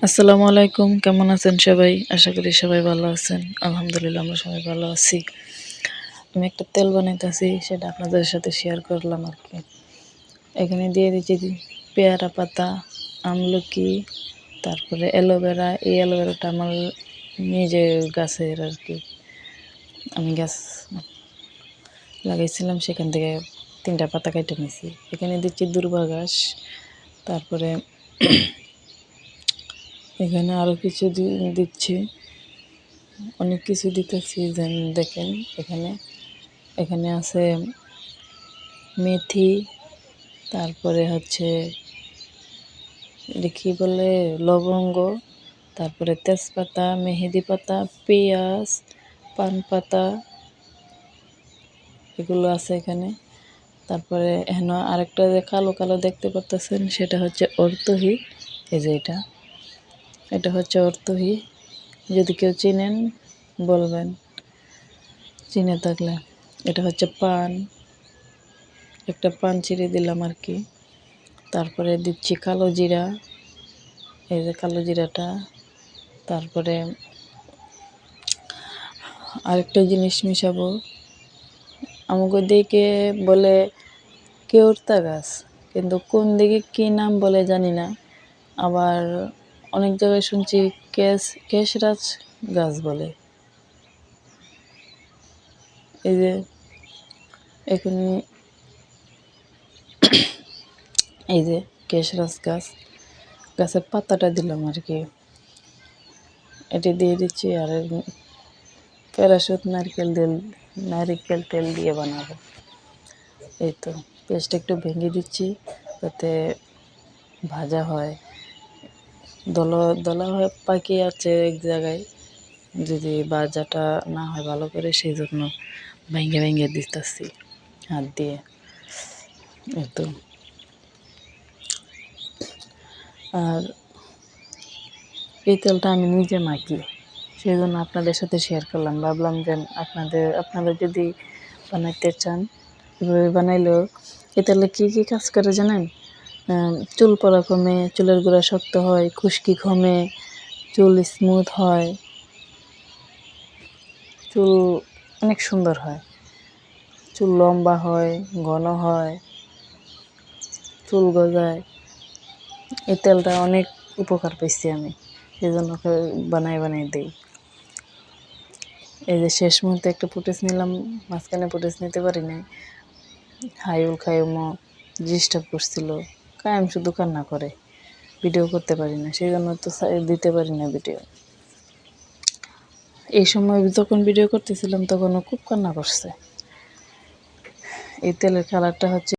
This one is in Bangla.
আসসালামু আলাইকুম, কেমন আছেন সবাই? আশা করি সবাই ভালো আছেন। আলহামদুলিল্লাহ আমরা সবাই ভালো আছি। আমি একটা তেল বানাইতেছি, সেটা আপনাদের সাথে শেয়ার করলাম আর কি। এখানে দিয়ে দিচ্ছি পেয়ারা পাতা, আমলকি, তারপরে অ্যালোভেরা। এই অ্যালোভেরাটা আমার নিজের গাছের আর কি। আমি গাছ লাগাইছিলাম, সেখান থেকে 3টা পাতা কেটে নিয়েছি। এখানে দিচ্ছি দুর্বা ঘাস, তারপরে এখানে আরও কিছু দিচ্ছি, অনেক কিছু দিতেছি। দেখেন এখানে এখানে আছে মেথি, তারপরে হচ্ছে এটা কী বলে লবঙ্গ, তারপরে তেজপাতা, মেহেদি পাতা, পেঁয়াজ, পান পাতা, এগুলো আছে এখানে। তারপরে এখানে আরেকটা যে কালো কালো দেখতে পাচ্ছেন, সেটা হচ্ছে অর্তহি। এই যে এটা হচ্ছে অর্তহি। যদি কেউ চিনেন বলবেন, চিনে থাকলে। এটা হচ্ছে পান, একটা পান ছিঁড়ে দিলাম আর কি। তারপরে দিচ্ছি কালো জিরা, এই যে কালো জিরাটা। তারপরে আরেকটা জিনিস মিশাবো, আমাকে দিকে বলে কেওড়তা গাছ, কিন্তু কোন দিকে কী নাম বলে জানি না। আবার অনেক জায়গায় শুনছি কেশরাজ গাছ বলে। এই যে এখানে এই যে কেশরাজ গাছের পাতাটা দিলাম আর কি। এটি দিয়ে দিচ্ছি। আর প্যারাশুট নারকেল তেল দিয়ে বানাবো। এই তো পেস্টটা একটু ভেঙে দিচ্ছি, যাতে ভাজা হয়, দলা হয়ে পাকিয়ে আছে এক জায়গায়, যদি ভাজাটা না হয় ভালো করে, সেই জন্য ভেঙে ভেঙে দিতেছি হাত দিয়ে। এই তো। আর এই তেলটা আমি নিজে মাখি, সেই জন্য আপনাদের সাথে শেয়ার করলাম। ভাবলাম যে আপনারা যদি বানাইতে চান, এভাবে বানাইলেও এই তেলে কী কী কাজ করে জানেন? চুল পড়া কমে, চুলের গোড়া শক্ত হয়, খুশকি কমে, চুল স্মুথ হয়, চুল অনেক সুন্দর হয়, চুল লম্বা হয়, ঘন হয়, চুল গজায়। এই তেলটা অনেক উপকার পেয়েছি আমি, সেই জন্য বানাই দিই। এই যে শেষ মুহূর্তে একটা ফুটেজ নিলাম, মাঝখানে ফুটেজ নিতে পারি নাই। খায়ুমও ডিস্টার্ব করছিল, কায়েম শুধু কান্না করে, ভিডিও করতে পারি না, সেই জন্য তো দিতে পারি না ভিডিও। এই সময় যখন ভিডিও করতেছিলাম তখনও খুব কান্না করছে। এই তেলের কালারটা হচ্ছে